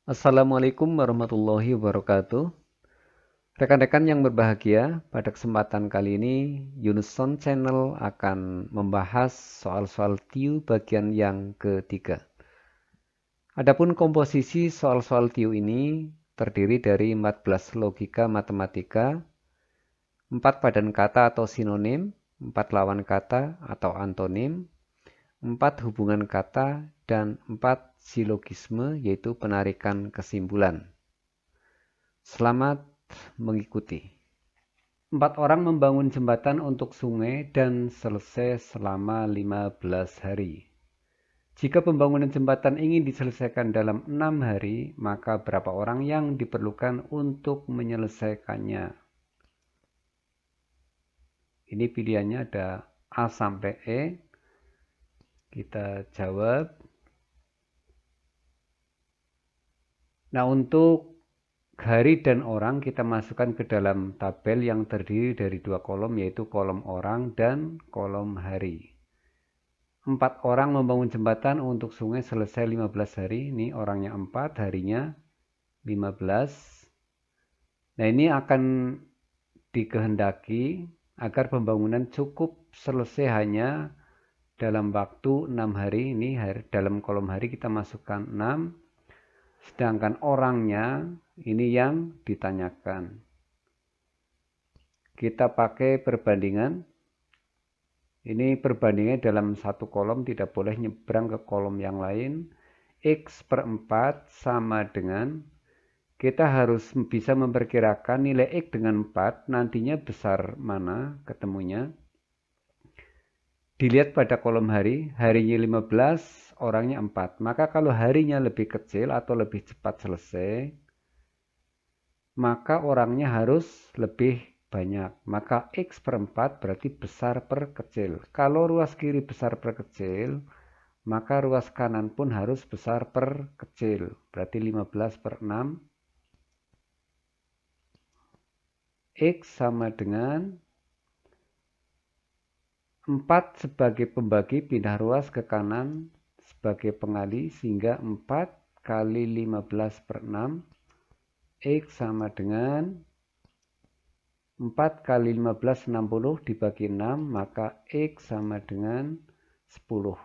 Assalamualaikum warahmatullahi wabarakatuh. Rekan-rekan yang berbahagia, pada kesempatan kali ini Yunuson Channel akan membahas soal-soal TIU bagian yang ketiga. Adapun komposisi soal-soal TIU ini terdiri dari 14 logika matematika, 4 padan kata atau sinonim, 4 lawan kata atau antonim, 4 hubungan kata, dan 4 silogisme yaitu penarikan kesimpulan. Selamat mengikuti. 4 orang membangun jembatan untuk sungai dan selesai selama 15 hari. Jika pembangunan jembatan ingin diselesaikan dalam 6 hari, maka berapa orang yang diperlukan untuk menyelesaikannya? Ini pilihannya ada A sampai E. Kita jawab. Nah, untuk hari dan orang kita masukkan ke dalam tabel yang terdiri dari 2 kolom, yaitu kolom orang dan kolom hari. 4 orang membangun jembatan untuk sungai selesai 15 hari. Ini orangnya 4, harinya 15. Nah, ini akan dikehendaki agar pembangunan cukup selesai hanya dalam waktu 6 hari. Ini dalam kolom hari kita masukkan 6. Sedangkan orangnya ini yang ditanyakan. Kita pakai perbandingan. Ini perbandingannya dalam satu kolom, tidak boleh nyebrang ke kolom yang lain. X per 4 sama dengan, kita harus bisa memperkirakan nilai X dengan 4 nantinya besar mana ketemunya. Dilihat pada kolom hari, harinya 15, orangnya 4. Maka kalau harinya lebih kecil atau lebih cepat selesai, maka orangnya harus lebih banyak. Maka X per 4 berarti besar per kecil. Kalau ruas kiri besar per kecil, maka ruas kanan pun harus besar per kecil. Berarti 15 per 6. X sama dengan 4 sebagai pembagi, pindah ruas ke kanan sebagai pengali, sehingga 4 kali 15 per 6. X sama dengan 4 kali 15, 60 dibagi 6, maka X sama dengan 10.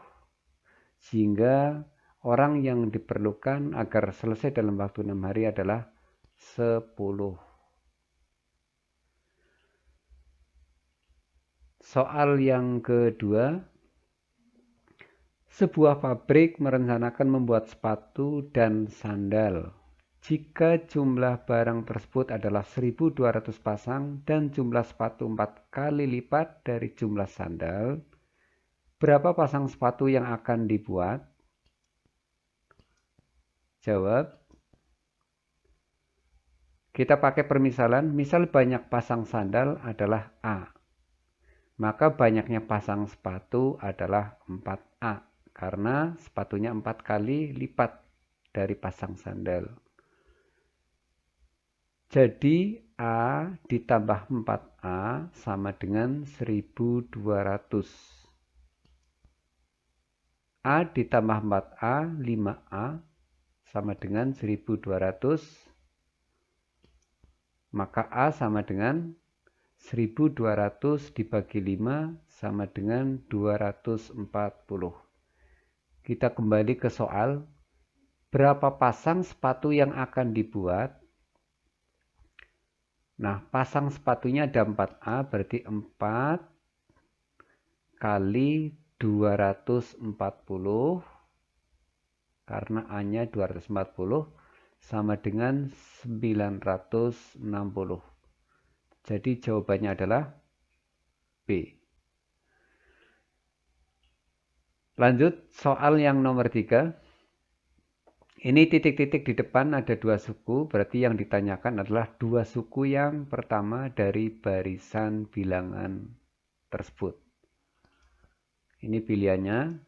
Sehingga orang yang diperlukan agar selesai dalam waktu 6 hari adalah 10. Soal yang kedua, sebuah pabrik merencanakan membuat sepatu dan sandal. Jika jumlah barang tersebut adalah 1.200 pasang dan jumlah sepatu 4 kali lipat dari jumlah sandal, berapa pasang sepatu yang akan dibuat? Jawab. Kita pakai permisalan, misal banyak pasang sandal adalah A. Maka banyaknya pasang sepatu adalah 4A. Karena sepatunya 4 kali lipat dari pasang sandal. Jadi A ditambah 4A sama dengan 1.200. A ditambah 4A, 5A sama dengan 1.200. Maka A sama dengan 1.200 dibagi 5 sama dengan 240. Kita kembali ke soal. Berapa pasang sepatu yang akan dibuat? Nah, pasang sepatunya ada 4A, berarti 4 kali 240, karena A-nya 240, sama dengan 960. Jadi jawabannya adalah B. Lanjut, soal yang nomor 3. Ini titik-titik di depan ada 2 suku, berarti yang ditanyakan adalah 2 suku yang pertama dari barisan bilangan tersebut. Ini pilihannya,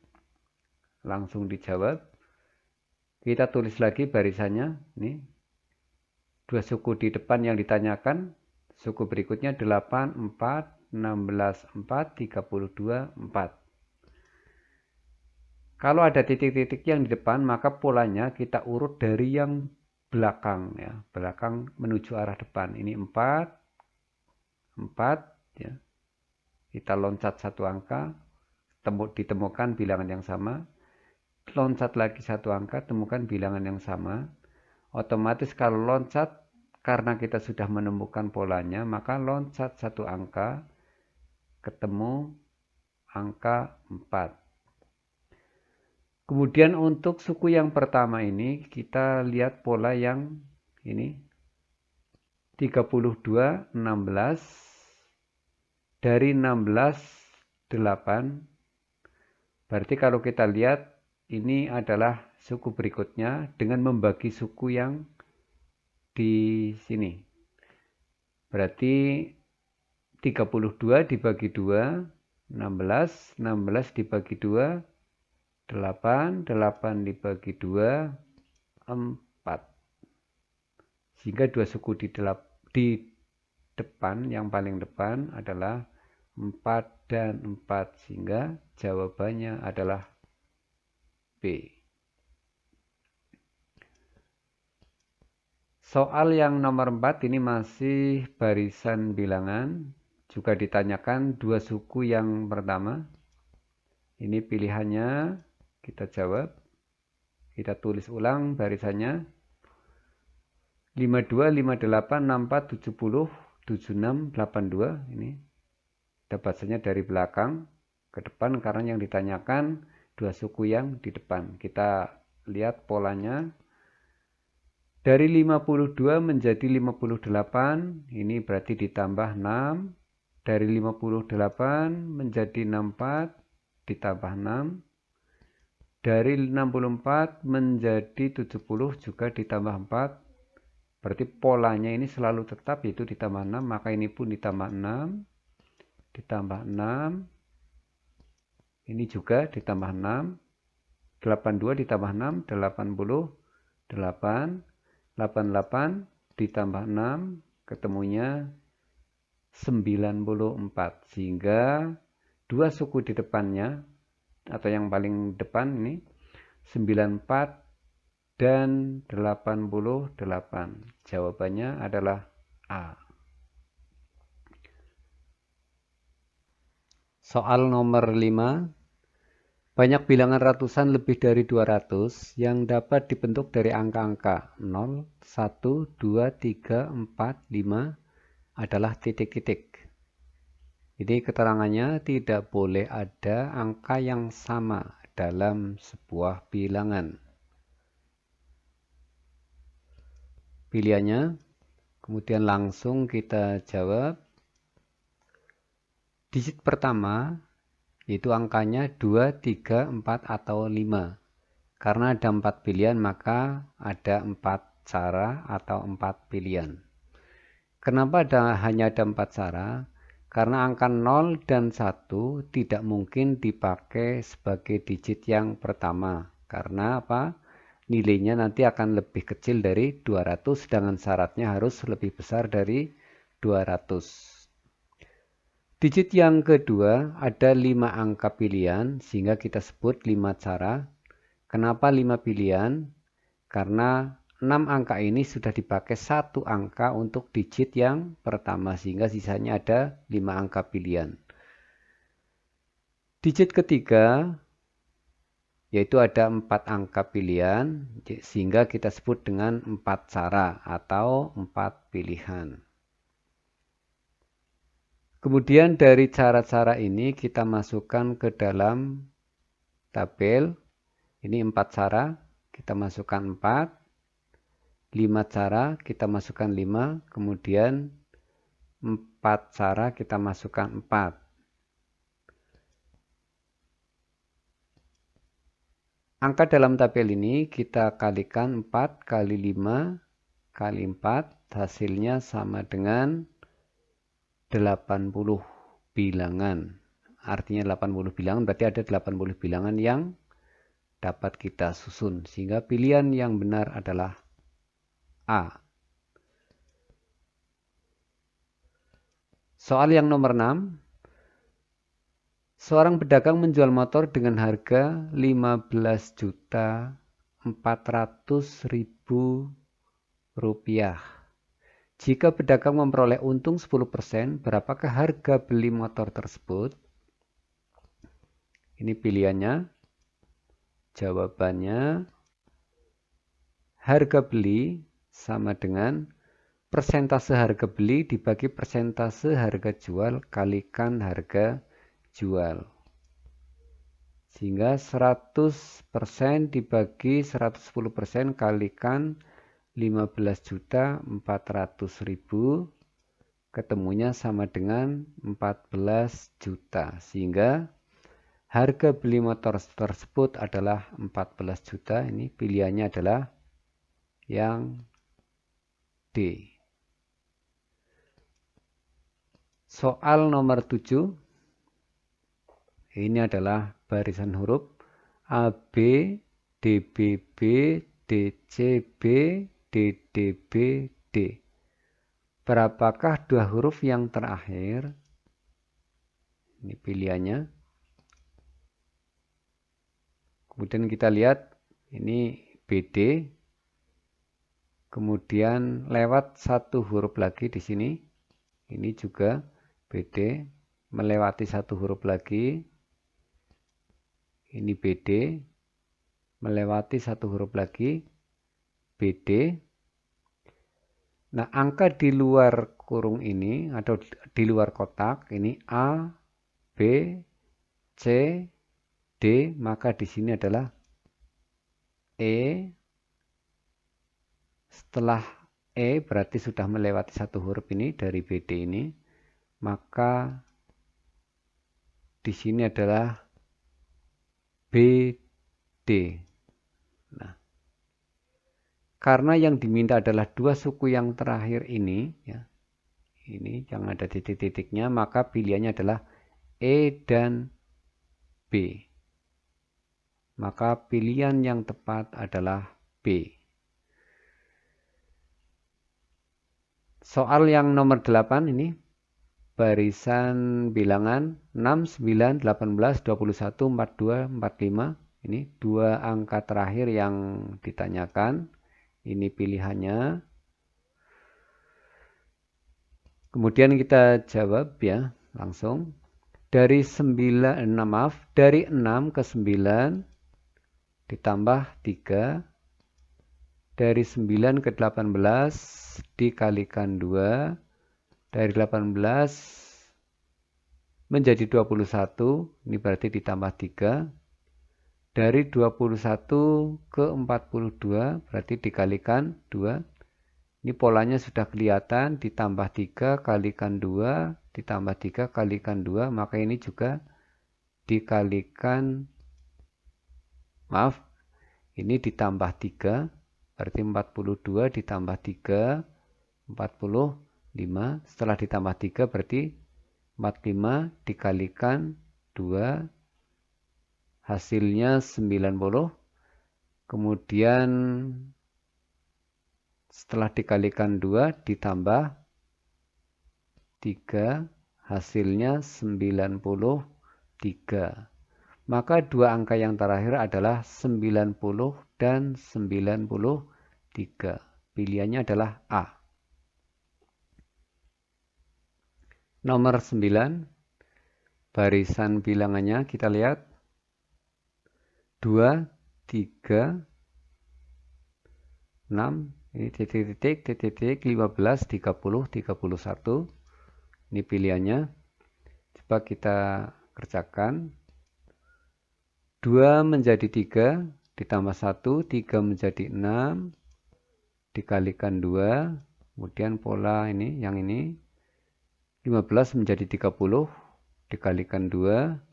langsung dijawab. Kita tulis lagi barisannya. Ini 2 suku di depan yang ditanyakan. Suku berikutnya 8, 4, 16, 4, 32, 4. Kalau ada titik-titik yang di depan, maka polanya kita urut dari yang belakang ya, belakang menuju arah depan. Ini 4 ya. Kita loncat satu angka, ditemukan bilangan yang sama. Loncat lagi satu angka, temukan bilangan yang sama. Otomatis kalau loncat, karena kita sudah menemukan polanya, maka loncat satu angka, ketemu angka 4. Kemudian untuk suku yang pertama ini, kita lihat pola yang ini. 32, 16. Dari 16, 8. Berarti kalau kita lihat, ini adalah suku berikutnya dengan membagi suku yang di sini. Berarti 32 dibagi 2, 16. 16 dibagi 2, 8. 8 dibagi 2, 4. Sehingga dua suku di depan, yang paling depan adalah 4 dan 4. Sehingga jawabannya adalah B. Soal yang nomor 4 ini masih barisan bilangan. Juga ditanyakan dua suku yang pertama. Ini pilihannya, kita jawab. Kita tulis ulang barisannya. 52, 58, 64, 70, 76, 82. Ini kita bacanya dari belakang ke depan karena yang ditanyakan dua suku yang di depan. Kita lihat polanya. Dari 52 menjadi 58, ini berarti ditambah 6. Dari 58 menjadi 64, ditambah 6. Dari 64 menjadi 70 juga ditambah 4. Berarti polanya ini selalu tetap, yaitu ditambah 6. Maka ini pun ditambah 6. Ditambah 6. Ini juga ditambah 6. 82 ditambah 6, 88. 88 ditambah 6, ketemunya 94. Sehingga dua suku di depannya, atau yang paling depan ini, 94 dan 88. Jawabannya adalah A. Soal nomor 5. Banyak bilangan ratusan lebih dari 200 yang dapat dibentuk dari angka-angka 0, 1, 2, 3, 4, 5 adalah titik-titik. Jadi keterangannya tidak boleh ada angka yang sama dalam sebuah bilangan. Pilihannya, kemudian langsung kita jawab. Digit pertama, yaitu angkanya 2, 3, 4, atau 5. Karena ada 4 pilihan, maka ada 4 cara atau 4 pilihan. Kenapa hanya ada 4 cara? Karena angka 0 dan 1 tidak mungkin dipakai sebagai digit yang pertama. Karena apa? Nilainya nanti akan lebih kecil dari 200, sedangkan syaratnya harus lebih besar dari 200. Digit yang kedua ada 5 angka pilihan, sehingga kita sebut 5 cara. Kenapa 5 pilihan? Karena 6 angka ini sudah dipakai satu angka untuk digit yang pertama, sehingga sisanya ada 5 angka pilihan. Digit ketiga, yaitu ada 4 angka pilihan, sehingga kita sebut dengan 4 cara atau 4 pilihan. Kemudian dari cara-cara ini kita masukkan ke dalam tabel. Ini 4 cara, kita masukkan 4. 5 cara, kita masukkan 5. Kemudian 4 cara, kita masukkan 4. Angka dalam tabel ini kita kalikan 4 kali 5 kali 4. Hasilnya sama dengan 80 bilangan. Artinya 80 bilangan, berarti ada 80 bilangan yang dapat kita susun. Sehingga pilihan yang benar adalah A. Soal yang nomor 6. Seorang pedagang menjual motor dengan harga 15.400.000 rupiah. Jika pedagang memperoleh untung 10%, berapakah harga beli motor tersebut? Ini pilihannya. Jawabannya, harga beli sama dengan persentase harga beli dibagi persentase harga jual kalikan harga jual. Sehingga 100% dibagi 110% kalikan 15.400.000 ketemunya sama dengan 14 juta. Sehingga harga beli motor tersebut adalah 14 juta. Ini pilihannya adalah yang D. Soal nomor 7. Ini adalah barisan huruf AB, DBB, DCB, DDB, D. Berapakah dua huruf yang terakhir? Ini pilihannya. Kemudian kita lihat ini BD. Kemudian lewat satu huruf lagi di sini. Ini juga BD. Melewati satu huruf lagi. Ini BD, melewati satu huruf lagi, BD. Nah, angka di luar kurung ini, atau di luar kotak, ini A, B, C, D, maka di sini adalah E. Setelah E berarti sudah melewati satu huruf ini dari BD ini, maka di sini adalah BD. Nah, karena yang diminta adalah dua suku yang terakhir ini, ya, ini yang ada titik-titiknya, maka pilihannya adalah E dan B. Maka pilihan yang tepat adalah B. Soal yang nomor 8 ini, barisan bilangan 6, 9, 18, 21, 42, 45. Ini dua angka terakhir yang ditanyakan. Ini pilihannya. Kemudian kita jawab ya langsung. Dari 6 ke 9 ditambah 3. Dari 9 ke 18 dikalikan 2. Dari 18 menjadi 21. Ini berarti ditambah 3. Dari 21 ke 42 berarti dikalikan 2. Ini polanya sudah kelihatan, ditambah 3 kalikan 2, ditambah 3 kalikan 2, maka ini juga dikalikan, maaf, ini ditambah 3, berarti 42 ditambah 3, 45, setelah ditambah 3 berarti 45 dikalikan 2, hasilnya 90, kemudian setelah dikalikan 2 ditambah 3, hasilnya 93. Maka dua angka yang terakhir adalah 90 dan 93. Pilihannya adalah A. Nomor 9, barisan bilangannya kita lihat 2, 3, 6, ini titik-titik, 15, 30, 31. Ini pilihannya. Coba kita kerjakan. 2 menjadi 3, ditambah 1, 3 menjadi 6, dikalikan 2. Kemudian pola ini, yang ini. 15 menjadi 30, dikalikan 2.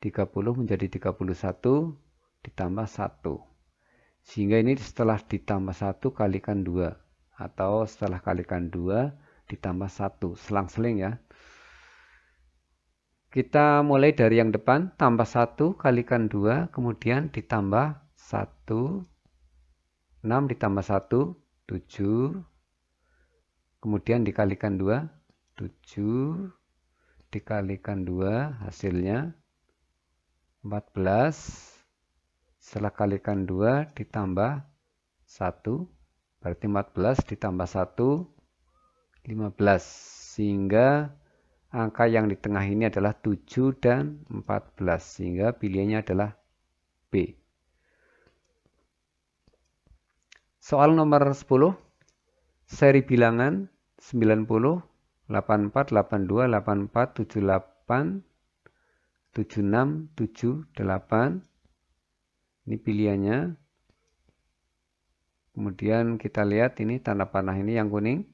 30 menjadi 31, ditambah 1. Sehingga ini setelah ditambah 1 kalikan 2. Atau setelah kalikan 2 ditambah 1. Selang-seling ya. Kita mulai dari yang depan. Tambah 1 kalikan 2. Kemudian ditambah 1. 6 ditambah 1. 7. Kemudian dikalikan 2. 7. Dikalikan 2. Hasilnya 14. Setelah kalikan 2 ditambah 1, Berarti 14 ditambah 1, 15. Sehingga angka yang di tengah ini adalah 7 dan 14. Sehingga pilihannya adalah B. Soal nomor 10. Seri bilangan 90, 84, 82, 84, 78, 76, 78. Ini pilihannya. Kemudian kita lihat ini tanda panah ini yang kuning.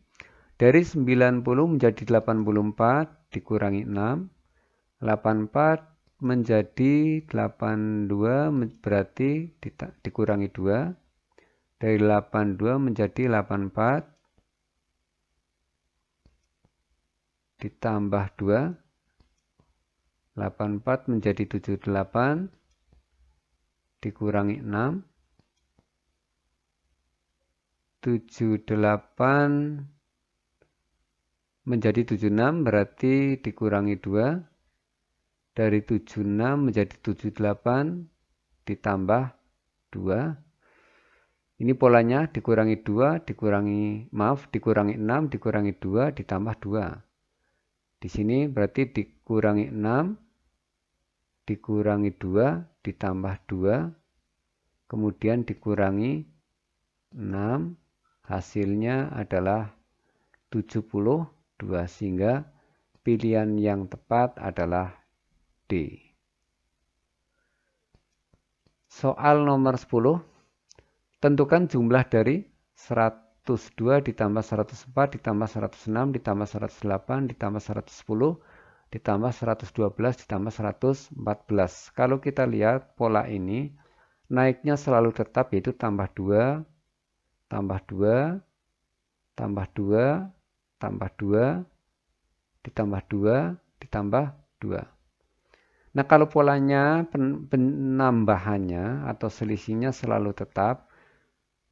Dari 90 menjadi 84 dikurangi 6. 84 menjadi 82 berarti dikurangi 2. Dari 82 menjadi 84 ditambah 2. 84 menjadi 78 dikurangi 6. 78 menjadi 76 berarti dikurangi 2. Dari 76 menjadi 78 ditambah 2. Ini polanya dikurangi 2, dikurangi 6, dikurangi 2, ditambah 2. Di sini berarti dikurangi 6, dikurangi 2, ditambah 2, kemudian dikurangi 6, hasilnya adalah 72, sehingga pilihan yang tepat adalah D. Soal nomor 10. Tentukan jumlah dari 102 ditambah 104 ditambah 106 ditambah 108 ditambah 110 ditambah 112 ditambah 114. Kalau kita lihat pola ini, naiknya selalu tetap, yaitu tambah 2, tambah 2, tambah 2, tambah 2, ditambah 2, ditambah 2. Nah, kalau polanya penambahannya atau selisihnya selalu tetap,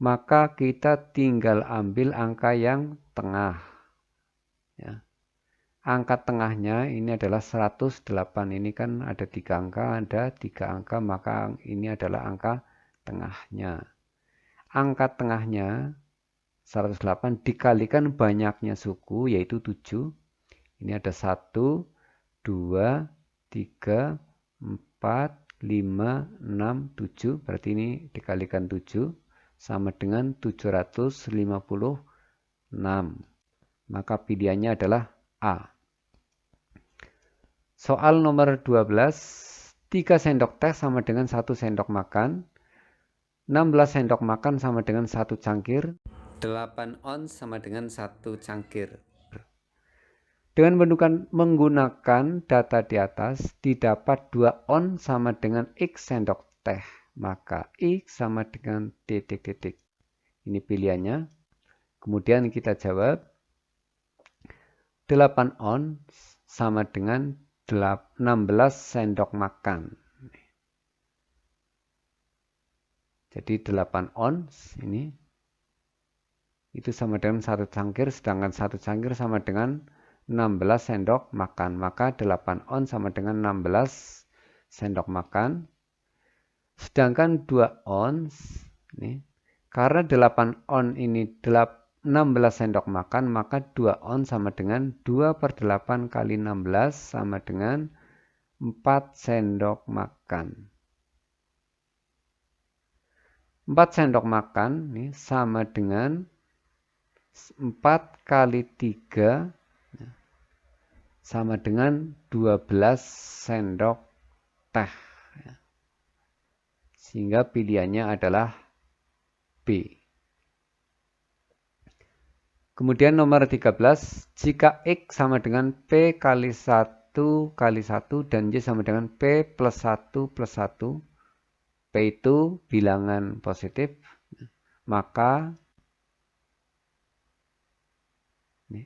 maka kita tinggal ambil angka yang tengah. Ya. Angka tengahnya ini adalah 108. Ini kan ada 3 angka, ada 3 angka, maka ini adalah angka tengahnya. Angka tengahnya 108 dikalikan banyaknya suku, yaitu 7. Ini ada 1, 2, 3, 4, 5, 6, 7. Berarti ini dikalikan 7. Sama dengan 756. Maka pilihannya adalah A. Soal nomor 12. 3 sendok teh sama dengan 1 sendok makan. 16 sendok makan sama dengan 1 cangkir. 8 ons sama dengan 1 cangkir. Dengan menggunakan data di atas, didapat 2 ons sama dengan X sendok teh. Maka X sama dengan titik-titik. Ini pilihannya. Kemudian kita jawab 8 ons sama dengan 16 sendok makan. Jadi 8 ons ini itu sama dengan 1 cangkir, sedangkan 1 cangkir sama dengan 16 sendok makan. Maka 8 ons sama dengan 16 sendok makan. Sedangkan 2 ons, ini, karena 8 ons ini 16 sendok makan, maka 2 ons sama dengan 2/8 kali 16 sama dengan 4 sendok makan. 4 sendok makan ini sama dengan 4 kali 3 sama dengan 12 sendok teh. Sehingga pilihannya adalah B. Kemudian nomor 13, jika X sama dengan P kali 1 kali 1 dan Y sama dengan P plus 1 plus 1, P itu bilangan positif, maka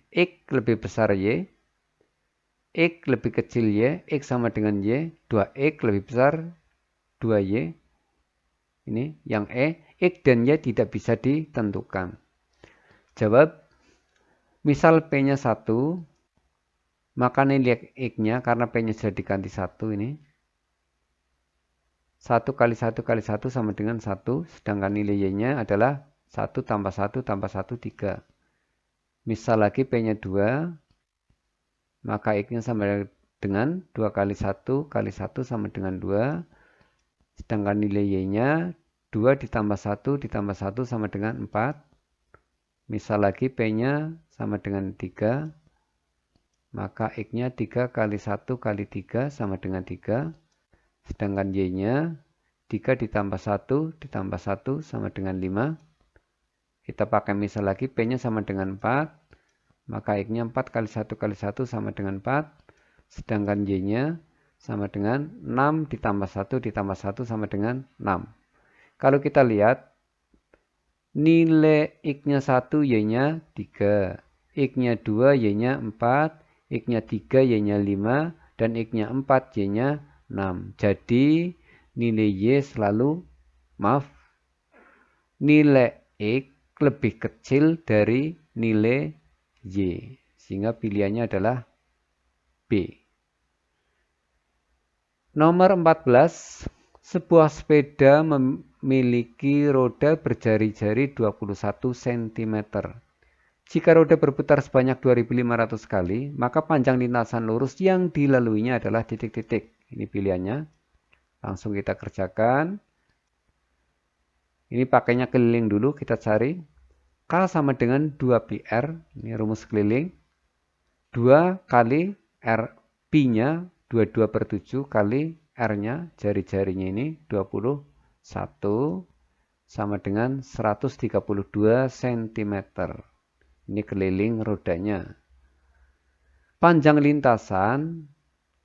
X lebih besar Y, X lebih kecil Y, X sama dengan Y, 2X lebih besar 2Y. Ini yang E, X dan Y tidak bisa ditentukan. Jawab, misal P-nya 1, maka nilai X-nya, karena P-nya sudah diganti 1 ini. 1 kali 1 kali 1 sama dengan 1, sedangkan nilai Y-nya adalah 1 tambah 1 tambah 1, 3. Misal lagi P-nya 2, maka X-nya sama dengan 2 kali 1 kali 1 sama dengan 2. Sedangkan nilai Y-nya 2 ditambah 1 ditambah 1 sama dengan 4. Misal lagi P-nya sama dengan 3, maka X-nya 3 kali 1 kali 3 sama dengan 3. Sedangkan Y-nya 3 ditambah 1 ditambah 1 sama dengan 5. Kita pakai misal lagi, P-nya sama dengan 4, maka X-nya 4 kali 1 kali 1 sama dengan 4. Sedangkan Y-nya sama dengan 6 ditambah 1 ditambah 1 sama dengan 6. Kalau kita lihat, nilai X-nya 1, Y-nya 3. X-nya 2, Y-nya 4. X-nya 3, Y-nya 5. Dan X-nya 4, Y-nya 6. Jadi, nilai Y selalu, nilai X lebih kecil dari nilai Y. Sehingga pilihannya adalah B. Nomor 14. Sebuah sepeda memiliki roda berjari-jari 21 cm. Jika roda berputar sebanyak 2500 kali, maka panjang lintasan lurus yang dilaluinya adalah titik-titik. Ini pilihannya. Langsung kita kerjakan. Ini pakainya keliling dulu, kita cari. K sama dengan 2πr, ini rumus keliling. 2 kali R, pi-nya 22/7 kali R-nya, jari-jarinya ini 21, sama dengan 132 cm. Ini keliling rodanya. Panjang lintasan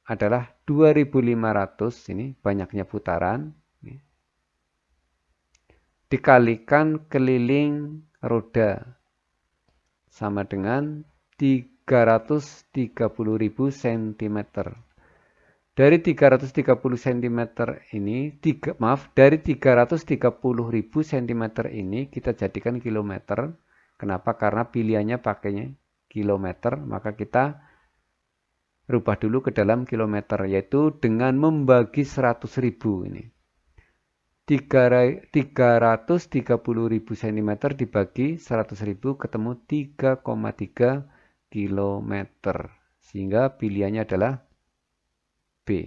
adalah 2500, ini banyaknya putaran. Dikalikan keliling roda sama dengan 330.000 cm. Dari 330 cm ini, dari 330.000 cm ini kita jadikan kilometer. Kenapa? Karena pilihannya pakainya kilometer, maka kita rubah dulu ke dalam kilometer, yaitu dengan membagi 100.000 ini. 330.000 cm dibagi 100.000 ketemu 3,3 km. Sehingga pilihannya adalah B.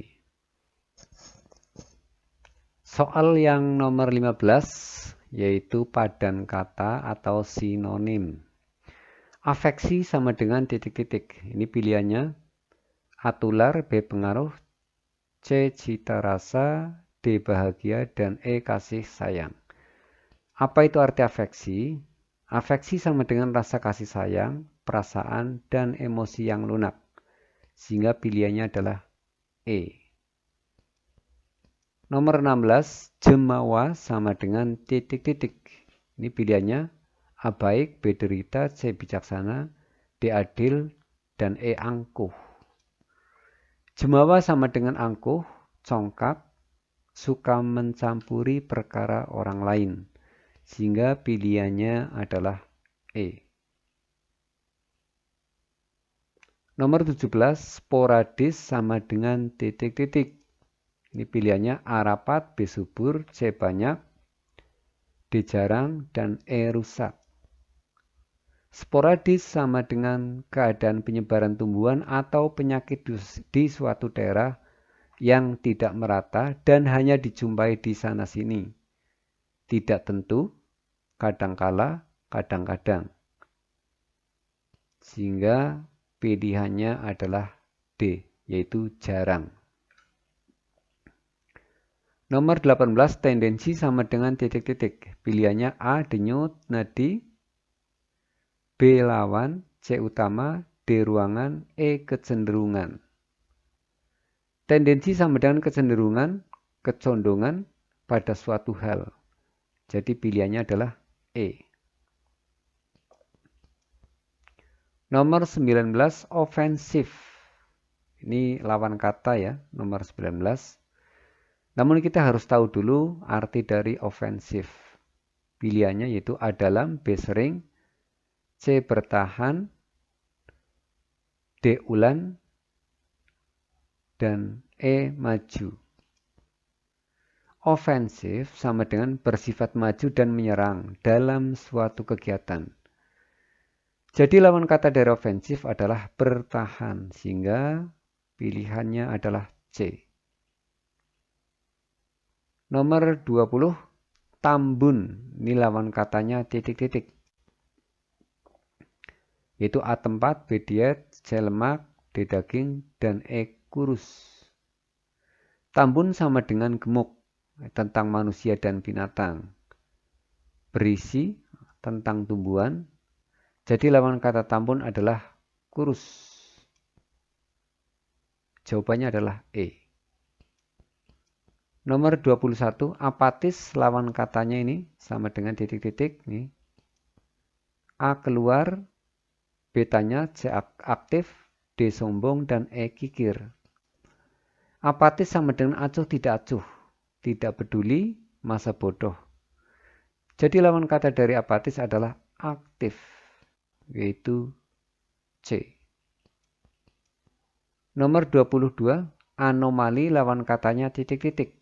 Soal yang nomor 15 yaitu padan kata atau sinonim. Afeksi sama dengan titik-titik. Ini pilihannya A tular, B pengaruh, C cita rasa, D bahagia, dan E kasih sayang. Apa itu arti afeksi? Afeksi sama dengan rasa kasih sayang, perasaan, dan emosi yang lunak. Sehingga pilihannya adalah E. Nomor 16, jemawa sama dengan titik-titik. Ini pilihannya A baik, B derita, C bijaksana, D adil, dan E angkuh. Jemawa sama dengan angkuh, congkak, suka mencampuri perkara orang lain. Sehingga pilihannya adalah E. Nomor 17, sporadis sama dengan titik-titik. Ini pilihannya A rapat, B subur, C banyak, D jarang, dan E rusak. Sporadis sama dengan keadaan penyebaran tumbuhan atau penyakit di suatu daerah yang tidak merata dan hanya dijumpai di sana-sini. Tidak tentu, kadangkala, kadang-kadang. Sehingga pilihannya adalah D, yaitu jarang. Nomor 18, tendensi sama dengan titik-titik. Pilihannya A, denyut, nadi, B, lawan, C, utama, D, ruangan, E, kecenderungan. Tendensi sama dengan kecenderungan, kecondongan pada suatu hal. Jadi pilihannya adalah E. Nomor 19, ofensif. Ini lawan kata ya, nomor 19. Namun kita harus tahu dulu arti dari ofensif. Pilihannya yaitu A dalam, B sering, C bertahan, D ulan, dan E maju. Ofensif sama dengan bersifat maju dan menyerang dalam suatu kegiatan. Jadi lawan kata dari ofensif adalah bertahan, sehingga pilihannya adalah C. Nomor 20, tambun. Ini lawan katanya titik-titik. Yaitu A tempat, B diet, C lemak, D daging, dan E kurus. Tambun sama dengan gemuk, tentang manusia dan binatang. Berisi, tentang tumbuhan. Jadi lawan kata tambun adalah kurus. Jawabannya adalah E. Nomor 21, apatis lawan katanya ini sama dengan titik-titik. A keluar, B tanya, C aktif, D sombong, dan E kikir. Apatis sama dengan acuh tidak acuh, tidak peduli, masa bodoh. Jadi lawan kata dari apatis adalah aktif, yaitu C. Nomor 22, anomali lawan katanya titik-titik.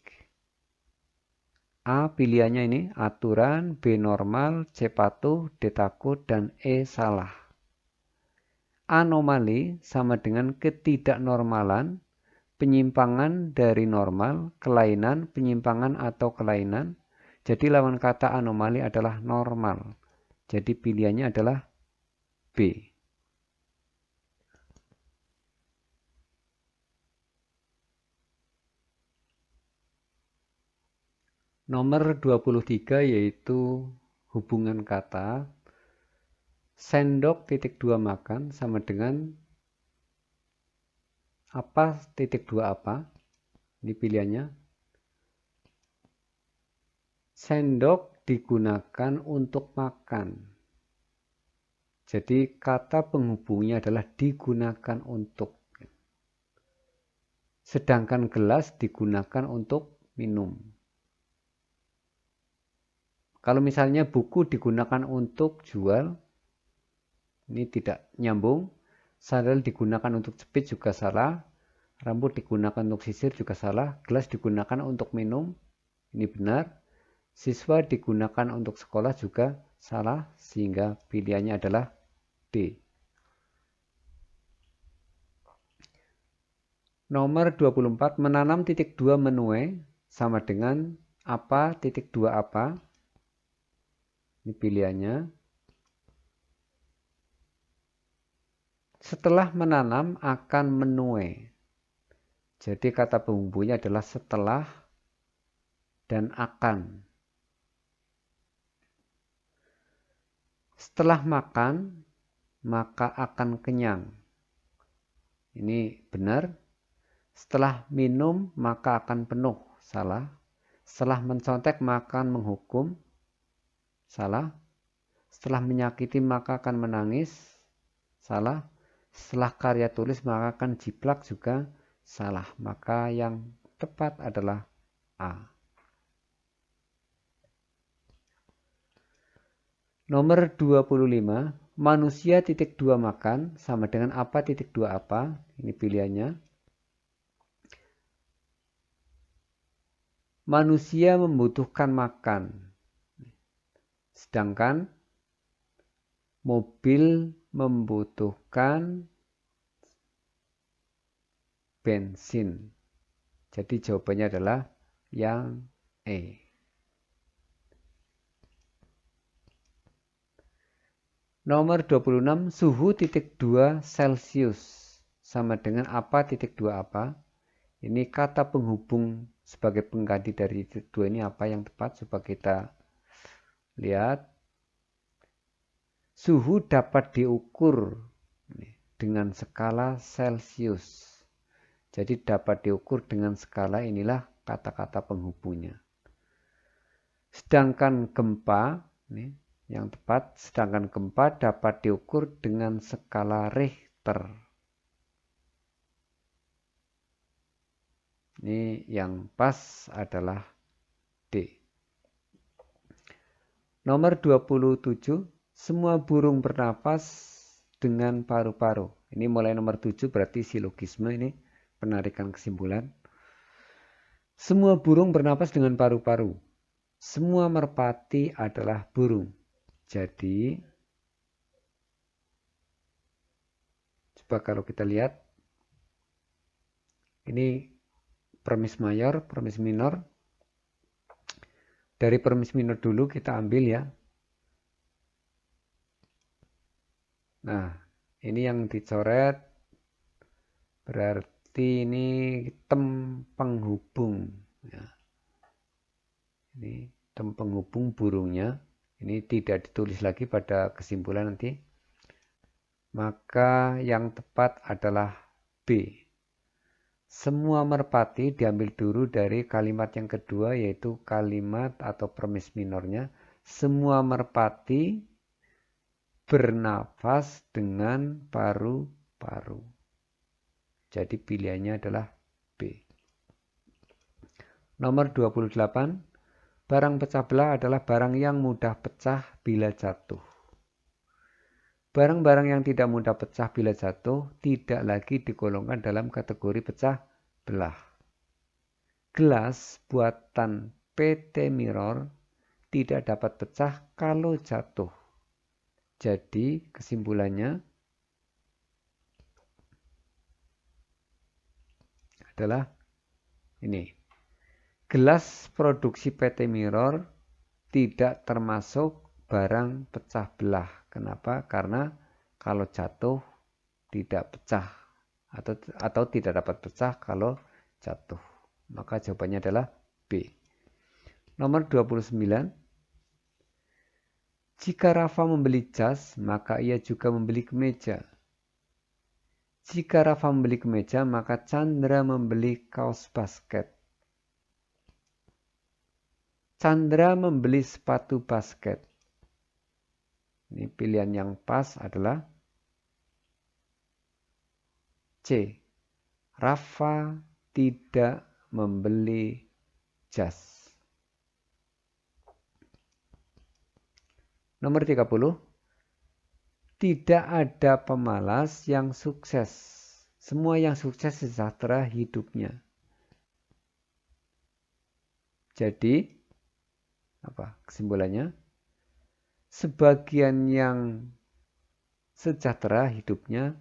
A pilihannya ini aturan, B normal, C patuh, D takut, dan E salah. Anomali sama dengan ketidaknormalan, penyimpangan dari normal, kelainan, penyimpangan atau kelainan. Jadi lawan kata anomali adalah normal. Jadi pilihannya adalah B. Nomor 23 yaitu hubungan kata. Sendok titik 2 makan sama dengan apa titik 2 apa? Ini pilihannya. Sendok digunakan untuk makan. Jadi kata penghubungnya adalah digunakan untuk. Sedangkan gelas digunakan untuk minum. Kalau misalnya buku digunakan untuk jual, ini tidak nyambung. Sandal digunakan untuk jepit juga salah. Rambut digunakan untuk sisir juga salah. Gelas digunakan untuk minum. Ini benar. Siswa digunakan untuk sekolah juga salah. Sehingga pilihannya adalah D. Nomor 24. Menanam titik 2 menuai sama dengan apa titik 2 apa. Ini pilihannya. Setelah menanam akan menuai. Jadi kata penghubungnya adalah setelah dan akan. Setelah makan, maka akan kenyang. Ini benar. Setelah minum, maka akan penuh. Salah. Setelah mencontek, maka akan menghukum. Salah. Setelah menyakiti, maka akan menangis. Salah. Setelah karya tulis, maka akan jiplak juga salah. Maka yang tepat adalah A. Nomor 25, manusia titik 2 makan sama dengan apa titik 2 apa. Ini pilihannya. Manusia membutuhkan makan. Sedangkan mobil membutuhkan bensin. Jadi jawabannya adalah yang E. Nomor 26, suhu titik 2 Celcius sama dengan apa titik 2 apa. Ini kata penghubung sebagai pengganti dari titik 2 ini apa yang tepat. Coba kita lihat. Suhu dapat diukur dengan skala Celcius. Jadi dapat diukur dengan skala, inilah kata-kata penghubungnya. Sedangkan gempa, ini yang tepat, sedangkan gempa dapat diukur dengan skala Richter. Ini yang pas adalah D. Nomor 27, semua burung bernapas dengan paru-paru. Ini mulai nomor 7 berarti silogisme, ini penarikan kesimpulan. Semua burung bernapas dengan paru-paru. Semua merpati adalah burung. Jadi, coba kalau kita lihat, ini premis mayor, premis minor. Dari premis minor dulu kita ambil ya. Nah, ini yang dicoret berarti ini tem penghubung. Ya. Ini tem penghubung burungnya. Ini tidak ditulis lagi pada kesimpulan nanti. Maka yang tepat adalah B. Semua merpati diambil dulu dari kalimat yang kedua, yaitu kalimat atau premis minornya. Semua merpati bernafas dengan paru-paru. Jadi pilihannya adalah B. Nomor 28. Barang pecah belah adalah barang yang mudah pecah bila jatuh. Barang-barang yang tidak mudah pecah bila jatuh tidak lagi digolongkan dalam kategori pecah belah. Gelas buatan PT Mirror tidak dapat pecah kalau jatuh. Jadi kesimpulannya adalah ini. Gelas produksi PT Mirror tidak termasuk barang pecah belah. Kenapa? Karena kalau jatuh tidak pecah atau tidak dapat pecah kalau jatuh. Maka jawabannya adalah B. Nomor 29. Jika Rafa membeli jas, maka ia juga membeli kemeja. Jika Rafa membeli kemeja, maka Chandra membeli kaos basket. Chandra membeli sepatu basket. Ini pilihan yang pas adalah C. Rafa tidak membeli jas. Nomor 30. Tidak ada pemalas yang sukses. Semua yang sukses sejahtera hidupnya. Jadi, apa kesimpulannya? Sebagian yang sejahtera hidupnya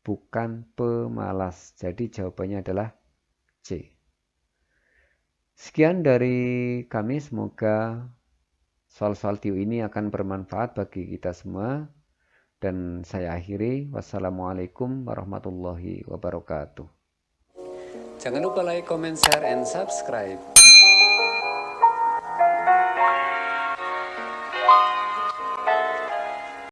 bukan pemalas. Jadi jawabannya adalah C. Sekian dari kami, semoga soal-soal TIU ini akan bermanfaat bagi kita semua. Dan saya akhiri, wassalamualaikum warahmatullahi wabarakatuh. Jangan lupa like, comment, share, and subscribe.